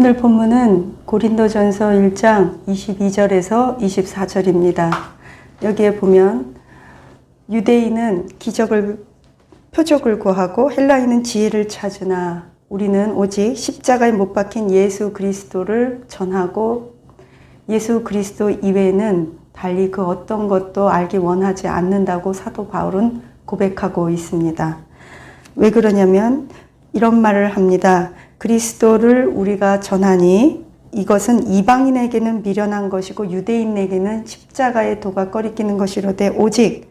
오늘 본문은 고린도전서 1장 22절에서 24절입니다. 여기에 보면 유대인은 표적을 구하고 헬라인은 지혜를 찾으나 우리는 오직 십자가에 못 박힌 예수 그리스도를 전하고 예수 그리스도 이외에는 달리 그 어떤 것도 알기 원하지 않는다고 사도 바울은 고백하고 있습니다. 왜 그러냐면 이런 말을 합니다. 그리스도를 우리가 전하니 이것은 이방인에게는 미련한 것이고 유대인에게는 십자가의 도가 꺼리끼는 것이로되 오직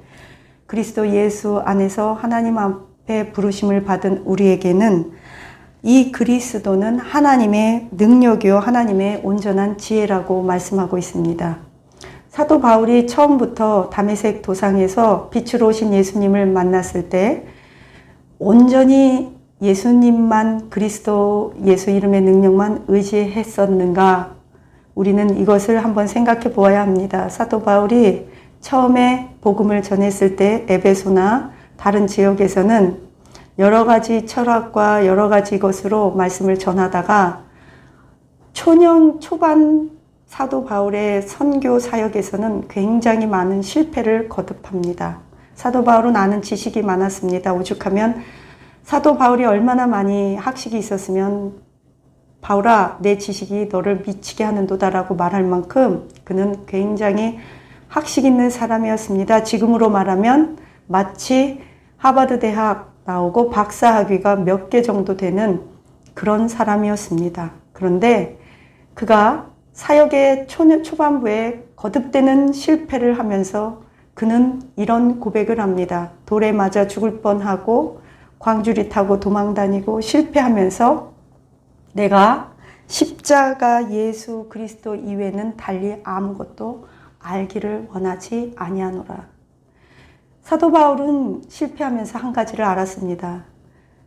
그리스도 예수 안에서 하나님 앞에 부르심을 받은 우리에게는 이 그리스도는 하나님의 능력이요 하나님의 온전한 지혜라고 말씀하고 있습니다. 사도 바울이 처음부터 다메섹 도상에서 빛으로 오신 예수님을 만났을 때 온전히 예수님만 그리스도 예수 이름의 능력만 의지했었는가? 우리는 이것을 한번 생각해 보아야 합니다. 사도 바울이 처음에 복음을 전했을 때 에베소나 다른 지역에서는 여러 가지 철학과 여러 가지 것으로 말씀을 전하다가 초년 초반 사도 바울의 선교 사역에서는 굉장히 많은 실패를 거듭합니다. 사도 바울은 아는 지식이 많았습니다. 오죽하면 사도 바울이 얼마나 많이 학식이 있었으면 바울아 내 지식이 너를 미치게 하는도다라고 말할 만큼 그는 굉장히 학식 있는 사람이었습니다. 지금으로 말하면 마치 하버드 대학 나오고 박사학위가 몇 개 정도 되는 그런 사람이었습니다. 그런데 그가 사역의 초반부에 거듭되는 실패를 하면서 그는 이런 고백을 합니다. 돌에 맞아 죽을 뻔하고 광주리 타고 도망다니고 실패하면서 내가 십자가 예수 그리스도 이외에는 달리 아무것도 알기를 원하지 아니하노라. 사도 바울은 실패하면서 한 가지를 알았습니다.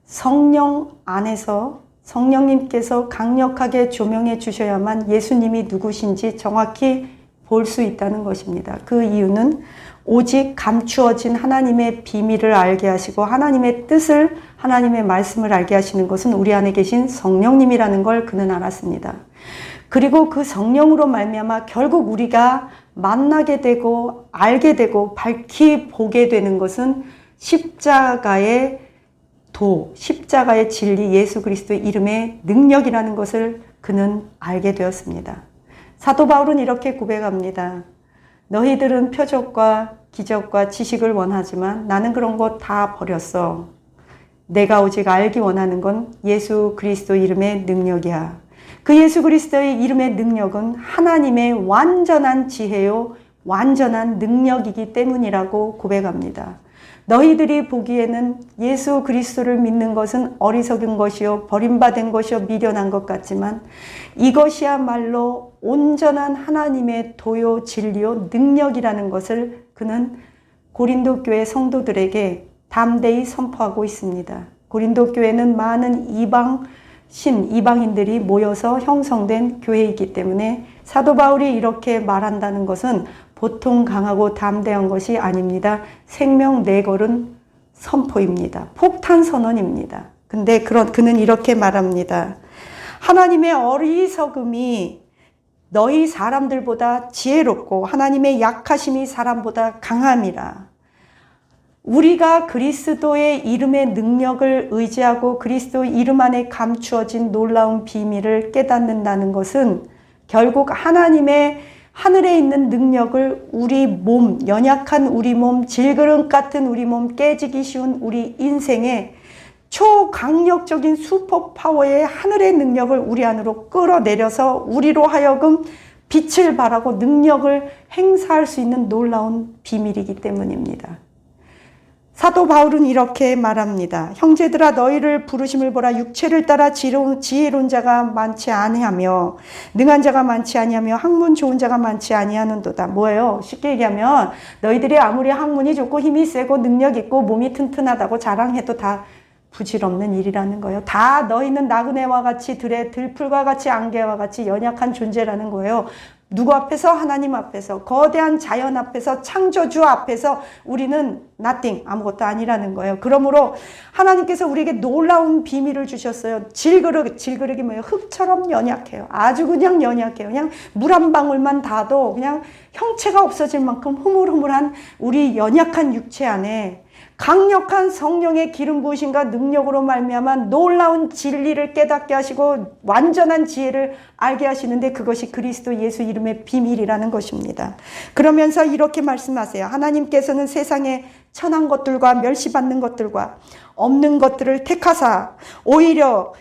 성령 안에서 성령님께서 강력하게 조명해 주셔야만 예수님이 누구신지 정확히 볼 수 있다는 것입니다. 그 이유는 오직 감추어진 하나님의 비밀을 알게 하시고 하나님의 뜻을 하나님의 말씀을 알게 하시는 것은 우리 안에 계신 성령님이라는 걸 그는 알았습니다. 그리고 그 성령으로 말미암아 결국 우리가 만나게 되고 알게 되고 밝히 보게 되는 것은 십자가의 도, 십자가의 진리 예수 그리스도의 이름의 능력이라는 것을 그는 알게 되었습니다. 사도 바울은 이렇게 고백합니다. 너희들은 표적과 기적과 지식을 원하지만 나는 그런 거 다 버렸어. 내가 오직 알기 원하는 건 예수 그리스도 이름의 능력이야. 그 예수 그리스도의 이름의 능력은 하나님의 완전한 지혜요 완전한 능력이기 때문이라고 고백합니다. 너희들이 보기에는 예수 그리스도를 믿는 것은 어리석은 것이요 버림받은 것이요 미련한 것 같지만 이것이야말로 온전한 하나님의 도요 진리요 능력이라는 것을 그는 고린도 교회 성도들에게 담대히 선포하고 있습니다. 고린도 교회는 많은 이방인들이 모여서 형성된 교회이기 때문에 사도 바울이 이렇게 말한다는 것은 보통 강하고 담대한 것이 아닙니다. 생명 내걸은 선포입니다. 폭탄 선언입니다. 근데 그는 이렇게 말합니다. 하나님의 어리석음이 너희 사람들보다 지혜롭고 하나님의 약하심이 사람보다 강함이라. 우리가 그리스도의 이름의 능력을 의지하고 그리스도 이름 안에 감추어진 놀라운 비밀을 깨닫는다는 것은 결국 하나님의 하늘에 있는 능력을 우리 몸, 연약한 우리 몸, 질그릇 같은 우리 몸, 깨지기 쉬운 우리 인생에 초강력적인 슈퍼파워의 하늘의 능력을 우리 안으로 끌어내려서 우리로 하여금 빛을 발하고 능력을 행사할 수 있는 놀라운 비밀이기 때문입니다. 사도 바울은 이렇게 말합니다. 형제들아 너희를 부르심을 보라. 육체를 따라 지혜로운 자가 많지 아니하며 능한 자가 많지 아니하며 학문 좋은 자가 많지 아니하는도다. 뭐예요? 쉽게 얘기하면 너희들이 아무리 학문이 좋고 힘이 세고 능력 있고 몸이 튼튼하다고 자랑해도 다 부질없는 일이라는 거예요. 다 너희는 나그네와 같이 들풀과 같이 안개와 같이 연약한 존재라는 거예요. 누구 앞에서? 하나님 앞에서, 거대한 자연 앞에서, 창조주 앞에서 우리는 nothing, 아무것도 아니라는 거예요. 그러므로 하나님께서 우리에게 놀라운 비밀을 주셨어요. 질그릇이 뭐예요? 흙처럼 연약해요. 아주 그냥 연약해요. 그냥 물 한 방울만 닿아도 그냥 형체가 없어질 만큼 흐물흐물한 우리 연약한 육체 안에 강력한 성령의 기름 부으심과 능력으로 말미암아 놀라운 진리를 깨닫게 하시고 완전한 지혜를 알게 하시는데 그것이 그리스도 예수 이름의 비밀이라는 것입니다. 그러면서 이렇게 말씀하세요. 하나님께서는 세상에 천한 것들과 멸시받는 것들과 없는 것들을 택하사 오히려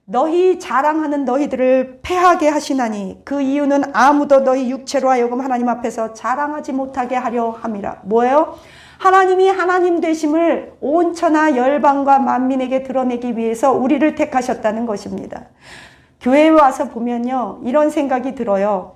너희 자랑하는 너희들을 패하게 하시나니 그 이유는 아무도 너희 육체로 하여금 하나님 앞에서 자랑하지 못하게 하려 함이라. 뭐예요? 하나님이 하나님 되심을 온 천하 열방과 만민에게 드러내기 위해서 우리를 택하셨다는 것입니다. 교회에 와서 보면요, 이런 생각이 들어요.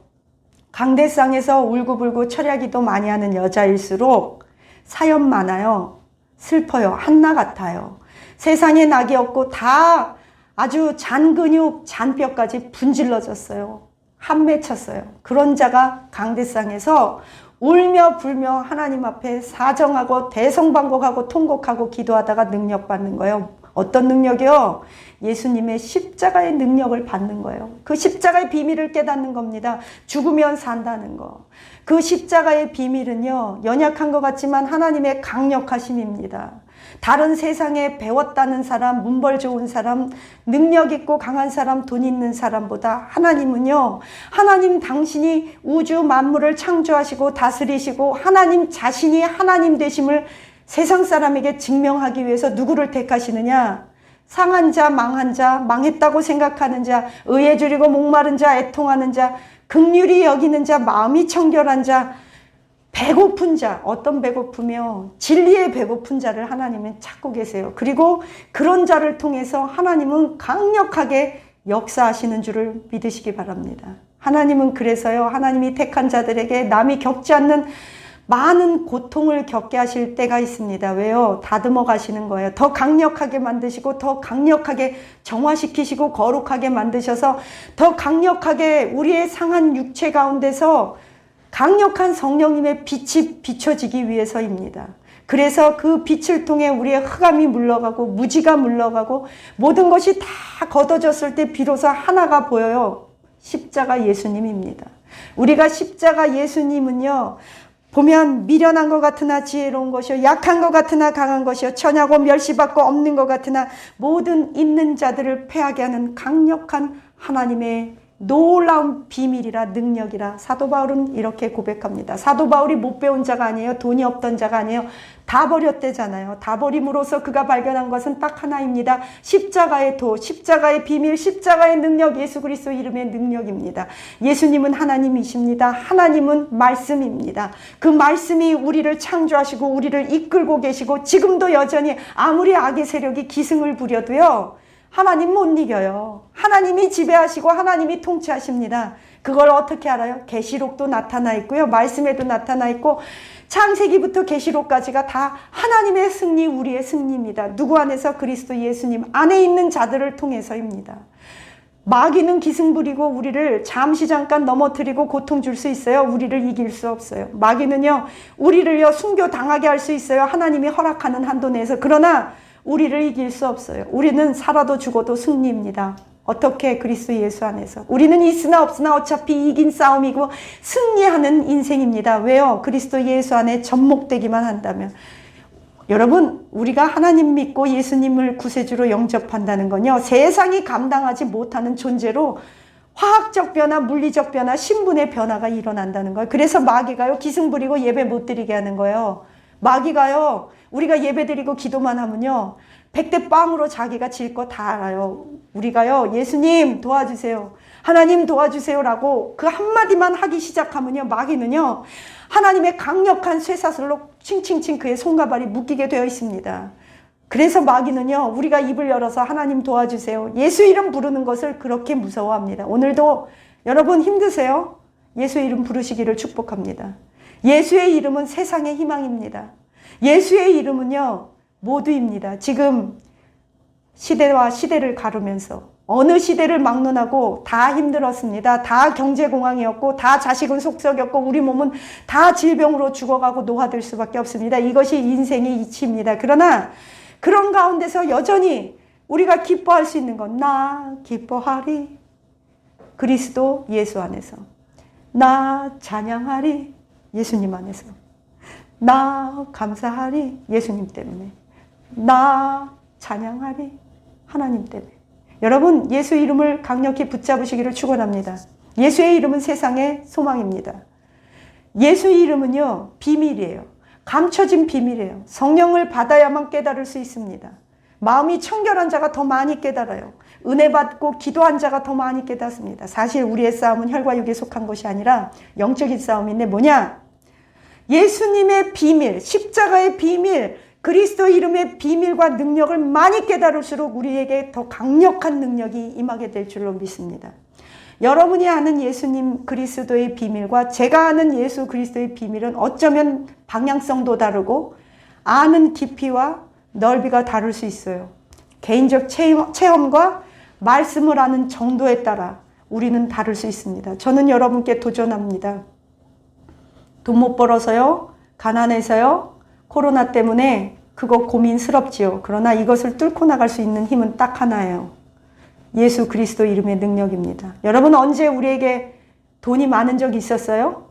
강대상에서 울고불고 철야기도 많이 하는 여자일수록 사연 많아요. 슬퍼요. 한나 같아요. 세상에 낙이 없고 다 아주 잔근육, 잔뼈까지 분질러졌어요. 한맺혔어요. 그런 자가 강대상에서 울며 불며 하나님 앞에 사정하고 대성방곡하고 통곡하고 기도하다가 능력받는 거예요. 어떤 능력이요? 예수님의 십자가의 능력을 받는 거예요. 그 십자가의 비밀을 깨닫는 겁니다. 죽으면 산다는 거. 그 십자가의 비밀은요, 연약한 것 같지만 하나님의 강력하심입니다. 다른 세상에 배웠다는 사람, 문벌 좋은 사람, 능력 있고 강한 사람, 돈 있는 사람보다 하나님은요, 하나님 당신이 우주 만물을 창조하시고 다스리시고 하나님 자신이 하나님 되심을 세상 사람에게 증명하기 위해서 누구를 택하시느냐? 상한 자, 망한 자, 망했다고 생각하는 자, 의에 줄이고 목마른 자, 애통하는 자, 긍휼히 여기는 자, 마음이 청결한 자, 배고픈 자, 어떤 배고프며 진리의 배고픈 자를 하나님은 찾고 계세요. 그리고 그런 자를 통해서 하나님은 강력하게 역사하시는 줄을 믿으시기 바랍니다. 하나님은 그래서요, 하나님이 택한 자들에게 남이 겪지 않는 많은 고통을 겪게 하실 때가 있습니다. 왜요? 다듬어 가시는 거예요. 더 강력하게 만드시고 더 강력하게 정화시키시고 거룩하게 만드셔서 더 강력하게 우리의 상한 육체 가운데서 강력한 성령님의 빛이 비춰지기 위해서입니다. 그래서 그 빛을 통해 우리의 흑암이 물러가고 무지가 물러가고 모든 것이 다 걷어졌을 때 비로소 하나가 보여요. 십자가 예수님입니다. 우리가 십자가 예수님은요, 보면 미련한 것 같으나 지혜로운 것이요, 약한 것 같으나 강한 것이요, 처냐고 멸시받고 없는 것 같으나 모든 있는 자들을 패하게 하는 강력한 하나님의 놀라운 비밀이라 능력이라 사도 바울은 이렇게 고백합니다. 사도 바울이 못 배운 자가 아니에요. 돈이 없던 자가 아니에요. 다 버렸대잖아요. 다 버림으로써 그가 발견한 것은 딱 하나입니다. 십자가의 도, 십자가의 비밀, 십자가의 능력, 예수 그리스도 이름의 능력입니다. 예수님은 하나님이십니다. 하나님은 말씀입니다. 그 말씀이 우리를 창조하시고 우리를 이끌고 계시고 지금도 여전히 아무리 악의 세력이 기승을 부려도요, 하나님 못 이겨요. 하나님이 지배하시고 하나님이 통치하십니다. 그걸 어떻게 알아요? 계시록도 나타나 있고요, 말씀에도 나타나 있고 창세기부터 계시록까지가 다 하나님의 승리, 우리의 승리입니다. 누구 안에서? 그리스도 예수님 안에 있는 자들을 통해서입니다. 마귀는 기승 부리고 우리를 잠시 잠깐 넘어뜨리고 고통 줄 수 있어요. 우리를 이길 수 없어요. 마귀는요, 우리를요 순교 당하게 할 수 있어요. 하나님이 허락하는 한도 내에서. 그러나 우리를 이길 수 없어요. 우리는 살아도 죽어도 승리입니다. 어떻게? 그리스도 예수 안에서. 우리는 있으나 없으나 어차피 이긴 싸움이고 승리하는 인생입니다. 왜요? 그리스도 예수 안에 접목되기만 한다면. 여러분, 우리가 하나님 믿고 예수님을 구세주로 영접한다는 건요, 세상이 감당하지 못하는 존재로 화학적 변화, 물리적 변화, 신분의 변화가 일어난다는 거예요. 그래서 마귀가요, 기승 부리고 예배 못 드리게 하는 거예요. 마귀가요, 우리가 예배드리고 기도만 하면요, 100대 빵으로 자기가 질 거 다 알아요. 우리가요, 예수님 도와주세요, 하나님 도와주세요라고 그 한마디만 하기 시작하면요, 마귀는요, 하나님의 강력한 쇠사슬로 칭칭칭 그의 손가발이 묶이게 되어 있습니다. 그래서 마귀는요, 우리가 입을 열어서 하나님 도와주세요, 예수 이름 부르는 것을 그렇게 무서워합니다. 오늘도 여러분 힘드세요? 예수 이름 부르시기를 축복합니다. 예수의 이름은 세상의 희망입니다. 예수의 이름은요, 모두입니다. 지금 시대와 시대를 가르면서 어느 시대를 막론하고 다 힘들었습니다. 다 경제공황이었고 다 자식은 속썩였고 우리 몸은 다 질병으로 죽어가고 노화될 수밖에 없습니다. 이것이 인생의 이치입니다. 그러나 그런 가운데서 여전히 우리가 기뻐할 수 있는 건 나 기뻐하리 그리스도 예수 안에서, 나 찬양하리 예수님 안에서, 나 감사하리 예수님 때문에, 나 찬양하리 하나님 때문에. 여러분, 예수 이름을 강력히 붙잡으시기를 축원합니다. 예수의 이름은 세상의 소망입니다. 예수 이름은요, 비밀이에요. 감춰진 비밀이에요. 성령을 받아야만 깨달을 수 있습니다. 마음이 청결한 자가 더 많이 깨달아요. 은혜 받고 기도한 자가 더 많이 깨닫습니다. 사실 우리의 싸움은 혈과 육에 속한 것이 아니라 영적인 싸움인데 뭐냐? 예수님의 비밀, 십자가의 비밀, 그리스도 이름의 비밀과 능력을 많이 깨달을수록 우리에게 더 강력한 능력이 임하게 될 줄로 믿습니다. 여러분이 아는 예수님 그리스도의 비밀과 제가 아는 예수 그리스도의 비밀은 어쩌면 방향성도 다르고 아는 깊이와 넓이가 다를 수 있어요. 개인적 체험과 말씀을 아는 정도에 따라 우리는 다를 수 있습니다. 저는 여러분께 도전합니다. 돈 못 벌어서요, 가난해서요, 코로나 때문에 그거 고민스럽지요. 그러나 이것을 뚫고 나갈 수 있는 힘은 딱 하나예요. 예수 그리스도 이름의 능력입니다. 여러분, 언제 우리에게 돈이 많은 적이 있었어요?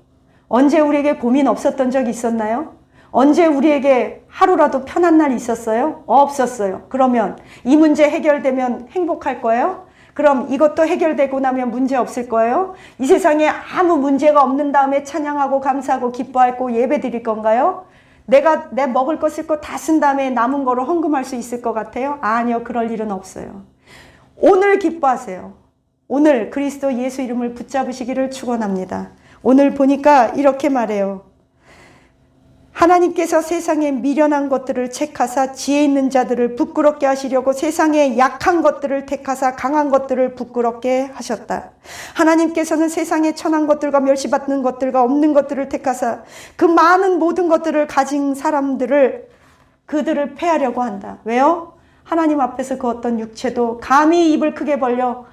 언제 우리에게 고민 없었던 적이 있었나요? 언제 우리에게 하루라도 편한 날이 있었어요? 없었어요. 그러면 이 문제 해결되면 행복할 거예요? 그럼 이것도 해결되고 나면 문제 없을 거예요? 이 세상에 아무 문제가 없는 다음에 찬양하고 감사하고 기뻐하고 예배 드릴 건가요? 내가 내 먹을 거 쓸 거 다 쓴 다음에 남은 거로 헌금할 수 있을 것 같아요? 아니요. 그럴 일은 없어요. 오늘 기뻐하세요. 오늘 그리스도 예수 이름을 붙잡으시기를 축원합니다. 오늘 보니까 이렇게 말해요. 하나님께서 세상에 미련한 것들을 택하사 지혜 있는 자들을 부끄럽게 하시려고 세상에 약한 것들을 택하사 강한 것들을 부끄럽게 하셨다. 하나님께서는 세상에 천한 것들과 멸시받는 것들과 없는 것들을 택하사 그 많은 모든 것들을 가진 사람들을 그들을 패하려고 한다. 왜요? 하나님 앞에서 그 어떤 육체도 감히 입을 크게 벌려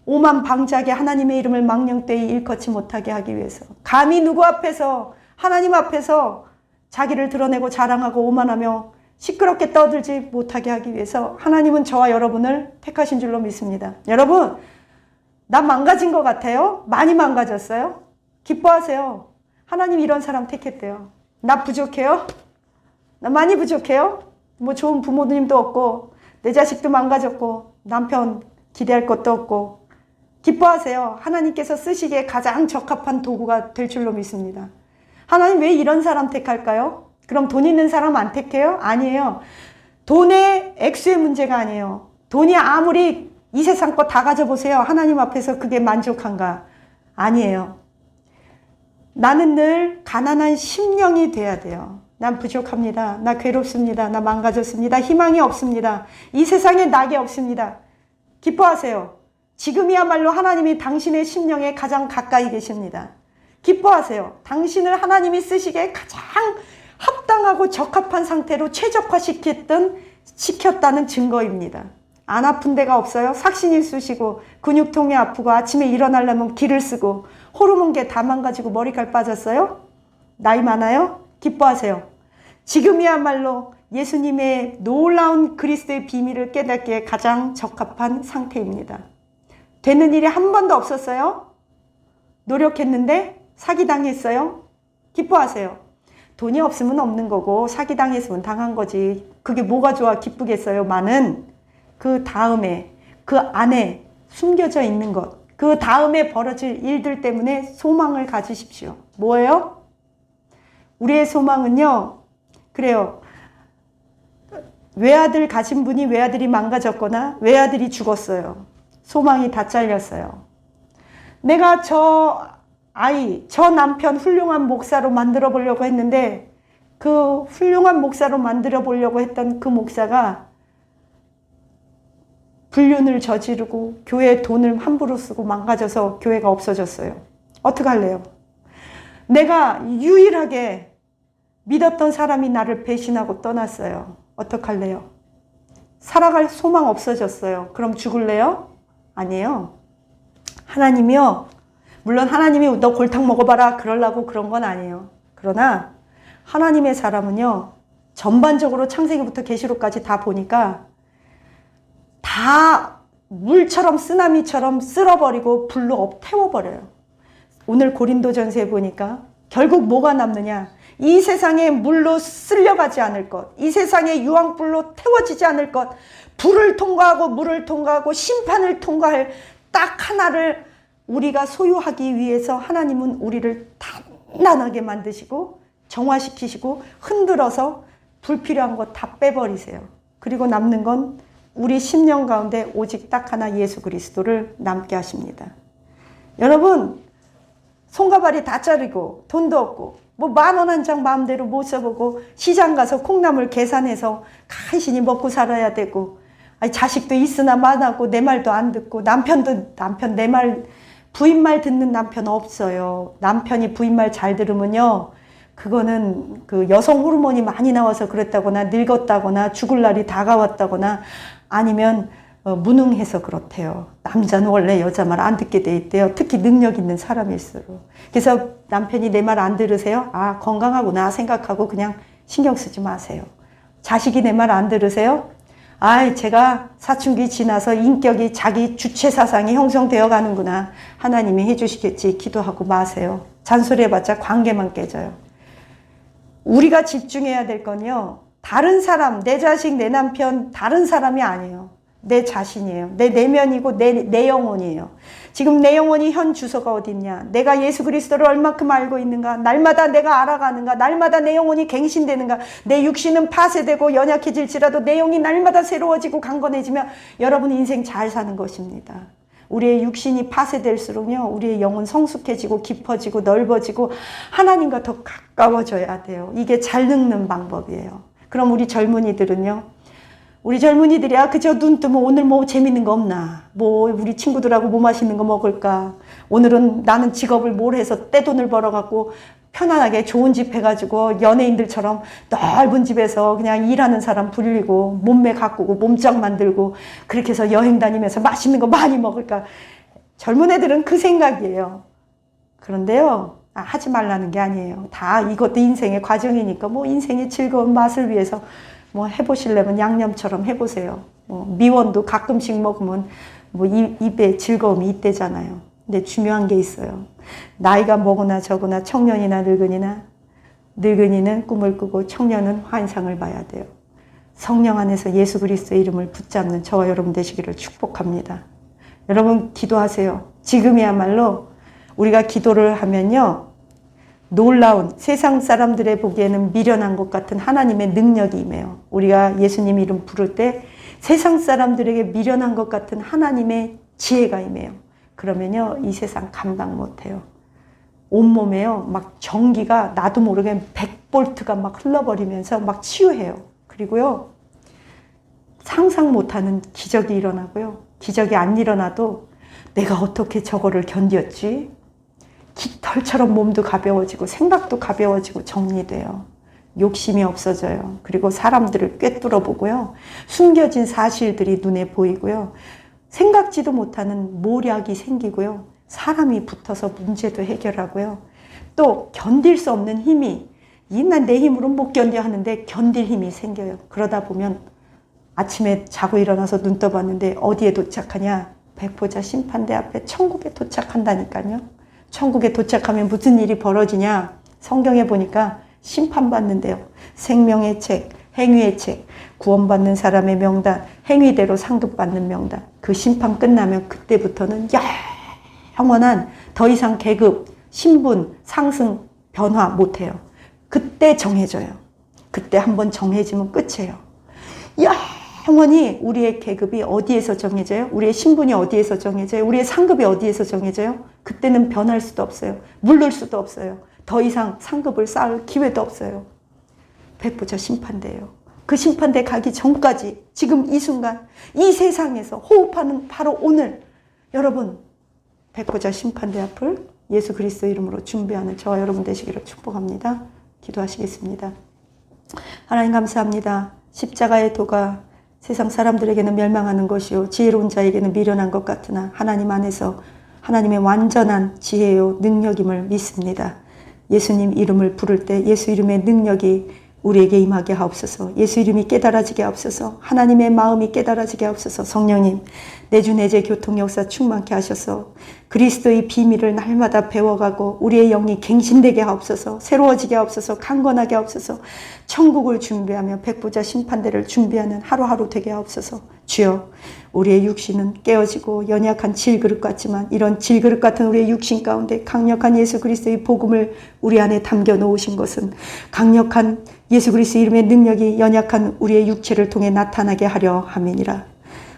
오만 방자하게 하나님의 이름을 망령되이 일컫지 못하게 하기 위해서, 감히 누구 앞에서, 하나님 앞에서 자기를 드러내고 자랑하고 오만하며 시끄럽게 떠들지 못하게 하기 위해서 하나님은 저와 여러분을 택하신 줄로 믿습니다. 여러분, 나 망가진 것 같아요? 많이 망가졌어요? 기뻐하세요. 하나님 이런 사람 택했대요. 나 부족해요? 나 많이 부족해요? 뭐 좋은 부모님도 없고 내 자식도 망가졌고 남편 기대할 것도 없고 기뻐하세요. 하나님께서 쓰시기에 가장 적합한 도구가 될 줄로 믿습니다. 하나님 왜 이런 사람 택할까요? 그럼 돈 있는 사람 안 택해요? 아니에요. 돈의 액수의 문제가 아니에요. 돈이 아무리 이 세상 거 다 가져보세요. 하나님 앞에서 그게 만족한가? 아니에요. 나는 늘 가난한 심령이 돼야 돼요. 난 부족합니다. 나 괴롭습니다. 나 망가졌습니다. 희망이 없습니다. 이 세상에 낙이 없습니다. 기뻐하세요. 지금이야말로 하나님이 당신의 심령에 가장 가까이 계십니다. 기뻐하세요. 당신을 하나님이 쓰시기에 가장 합당하고 적합한 상태로 시켰다는 증거입니다. 안 아픈 데가 없어요? 삭신이 쑤시고 근육통이 아프고 아침에 일어나려면 기를 쓰고 호르몬 게 다 망가지고 머리칼 빠졌어요? 나이 많아요? 기뻐하세요. 지금이야말로 예수님의 놀라운 그리스도의 비밀을 깨닫기에 가장 적합한 상태입니다. 되는 일이 한 번도 없었어요? 노력했는데 사기당했어요? 기뻐하세요. 돈이 없으면 없는 거고 사기당했으면 당한 거지. 그게 뭐가 좋아 기쁘겠어요? 많은 그 다음에 그 안에 숨겨져 있는 것, 그 다음에 벌어질 일들 때문에 소망을 가지십시오. 뭐예요? 우리의 소망은요, 그래요. 외아들 가진 분이 외아들이 망가졌거나 외아들이 죽었어요. 소망이 다 잘렸어요. 내가 저 남편 훌륭한 목사로 만들어 보려고 했는데 그 훌륭한 목사로 만들어 보려고 했던 그 목사가 불륜을 저지르고 교회 돈을 함부로 쓰고 망가져서 교회가 없어졌어요. 어떡할래요? 내가 유일하게 믿었던 사람이 나를 배신하고 떠났어요. 어떡할래요? 살아갈 소망 없어졌어요. 그럼 죽을래요? 아니에요. 하나님이요. 물론 하나님이 너 골탕 먹어봐라 그러려고 그런 건 아니에요. 그러나 하나님의 사람은요. 전반적으로 창세기부터 계시록까지 다 보니까 다 물처럼 쓰나미처럼 쓸어버리고 불로 태워버려요. 오늘 고린도전서에 보니까 결국 뭐가 남느냐. 이 세상에 물로 쓸려가지 않을 것, 이 세상에 유황불로 태워지지 않을 것, 불을 통과하고 물을 통과하고 심판을 통과할 딱 하나를 우리가 소유하기 위해서 하나님은 우리를 단단하게 만드시고 정화시키시고 흔들어서 불필요한 것 다 빼버리세요. 그리고 남는 건 우리 심령 가운데 오직 딱 하나 예수 그리스도를 남게 하십니다. 여러분 손과 발이 다 자르고 돈도 없고 뭐 10,000원 한 장 마음대로 못 써보고 시장 가서 콩나물 계산해서 간신히 먹고 살아야 되고 아니 자식도 있으나 마나고 내 말도 안 듣고 남편 내 말 부인 말 듣는 남편 없어요. 남편이 부인 말 잘 들으면요 그거는 그 여성 호르몬이 많이 나와서 그랬다거나 늙었다거나 죽을 날이 다가왔다거나 아니면 무능해서 그렇대요. 남자는 원래 여자 말 안 듣게 돼 있대요. 특히 능력 있는 사람일수록. 그래서 남편이 내 말 안 들으세요? 아 건강하구나 생각하고 그냥 신경 쓰지 마세요. 자식이 내 말 안 들으세요? 아 제가 사춘기 지나서 인격이 자기 주체 사상이 형성되어 가는구나. 하나님이 해주시겠지 기도하고 마세요. 잔소리해봤자 관계만 깨져요. 우리가 집중해야 될 건요. 다른 사람, 내 자식, 내 남편, 다른 사람이 아니에요. 내 자신이에요. 내 내면이고 내 영혼이에요. 지금 내 영혼이 현 주소가 어디 있냐? 내가 예수 그리스도를 얼마큼 알고 있는가? 날마다 내가 알아가는가? 날마다 내 영혼이 갱신되는가? 내 육신은 파쇄되고 연약해질지라도 내 영이 날마다 새로워지고 강건해지며 여러분 인생 잘 사는 것입니다. 우리의 육신이 파쇄될수록요. 우리의 영은 성숙해지고 깊어지고 넓어지고 하나님과 더 가까워져야 돼요. 이게 잘 늙는 방법이에요. 그럼 우리 젊은이들은요. 우리 젊은이들이야 그저 눈 뜨면 오늘 뭐 재밌는 거 없나? 뭐 우리 친구들하고 뭐 맛있는 거 먹을까? 오늘은 나는 직업을 뭘 해서 떼돈을 벌어갖고 편안하게 좋은 집 해가지고 연예인들처럼 넓은 집에서 그냥 일하는 사람 불리고 몸매 가꾸고 몸짱 만들고 그렇게 해서 여행 다니면서 맛있는 거 많이 먹을까? 젊은 애들은 그 생각이에요. 그런데요. 하지 말라는 게 아니에요. 다 이것도 인생의 과정이니까 뭐 인생의 즐거운 맛을 위해서 뭐 해보시려면 양념처럼 해보세요. 미원도 가끔씩 먹으면 뭐 입에 즐거움이 있대잖아요. 근데 중요한 게 있어요. 나이가 먹으나 적으나 청년이나 늙은이는 꿈을 꾸고 청년은 환상을 봐야 돼요. 성령 안에서 예수 그리스도의 이름을 붙잡는 저와 여러분 되시기를 축복합니다. 여러분 기도하세요. 지금이야말로 우리가 기도를 하면요. 놀라운 세상 사람들의 보기에는 미련한 것 같은 하나님의 능력이 임해요. 우리가 예수님 이름 부를 때 세상 사람들에게 미련한 것 같은 하나님의 지혜가 임해요. 그러면요 이 세상 감당 못해요. 온몸에요 막 전기가 나도 모르게 100볼트가 막 흘러버리면서 막 치유해요. 그리고요 상상 못하는 기적이 일어나고요. 기적이 안 일어나도 내가 어떻게 저거를 견뎠지? 깃털처럼 몸도 가벼워지고 생각도 가벼워지고 정리돼요. 욕심이 없어져요. 그리고 사람들을 꿰뚫어 보고요. 숨겨진 사실들이 눈에 보이고요. 생각지도 못하는 모략이 생기고요. 사람이 붙어서 문제도 해결하고요. 또 견딜 수 없는 힘이 난 내 힘으로 못 견뎌 하는데 견딜 힘이 생겨요. 그러다 보면 아침에 자고 일어나서 눈 떠봤는데 어디에 도착하냐? 백보자 심판대 앞에 천국에 도착한다니까요. 천국에 도착하면 무슨 일이 벌어지냐? 성경에 보니까 심판받는데요. 생명의 책, 행위의 책, 구원받는 사람의 명단, 행위대로 상급받는 명단. 그 심판 끝나면 그때부터는 영원한 더 이상 계급, 신분, 상승, 변화 못해요. 그때 정해져요. 그때 한번 정해지면 끝이에요. 영원히 우리의 계급이 어디에서 정해져요? 우리의 신분이 어디에서 정해져요? 우리의 상급이 어디에서 정해져요? 그때는 변할 수도 없어요. 물를 수도 없어요. 더 이상 상급을 쌓을 기회도 없어요. 백보자 심판대예요. 그 심판대 가기 전까지 지금 이 순간 이 세상에서 호흡하는 바로 오늘 여러분 백보자 심판대 앞을 예수 그리스도 이름으로 준비하는 저와 여러분 되시기를 축복합니다. 기도하시겠습니다. 하나님 감사합니다. 십자가의 도가 세상 사람들에게는 멸망하는 것이요 지혜로운 자에게는 미련한 것 같으나 하나님 안에서 하나님의 완전한 지혜요 능력임을 믿습니다. 예수님 이름을 부를 때 예수 이름의 능력이 우리에게 임하게 하옵소서. 예수 이름이 깨달아지게 하옵소서. 하나님의 마음이 깨달아지게 하옵소서. 성령님 내주 내재 교통 역사 충만케 하셔서 그리스도의 비밀을 날마다 배워가고 우리의 영이 갱신되게 하옵소서. 새로워지게 하옵소서. 강건하게 하옵소서. 천국을 준비하며 백보자 심판대를 준비하는 하루하루 되게 하옵소서. 주여 우리의 육신은 깨어지고 연약한 질그릇 같지만 이런 질그릇 같은 우리의 육신 가운데 강력한 예수 그리스도의 복음을 우리 안에 담겨 놓으신 것은 강력한 예수 그리스도 이름의 능력이 연약한 우리의 육체를 통해 나타나게 하려 함이니라.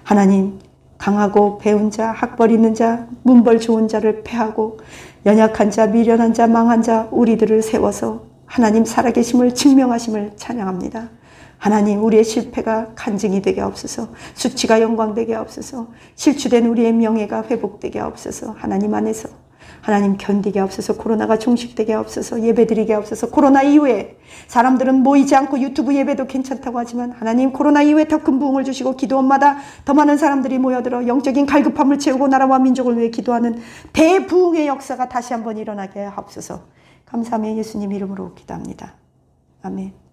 하나님 강하고 배운 자, 학벌 있는 자, 문벌 좋은 자를 패하고 연약한 자, 미련한 자, 망한 자 우리들을 세워서 하나님 살아계심을 증명하심을 찬양합니다. 하나님 우리의 실패가 간증이 되게 하옵소서. 수치가 영광되게 하옵소서. 실추된 우리의 명예가 회복되게 하옵소서. 하나님 안에서 하나님 견디게 하옵소서. 코로나가 종식되게 하옵소서. 예배드리게 하옵소서. 코로나 이후에 사람들은 모이지 않고 유튜브 예배도 괜찮다고 하지만 하나님 코로나 이후에 더 큰 부흥을 주시고 기도원마다 더 많은 사람들이 모여들어 영적인 갈급함을 채우고 나라와 민족을 위해 기도하는 대부흥의 역사가 다시 한번 일어나게 하옵소서. 감사하며 예수님 이름으로 기도합니다. 아멘.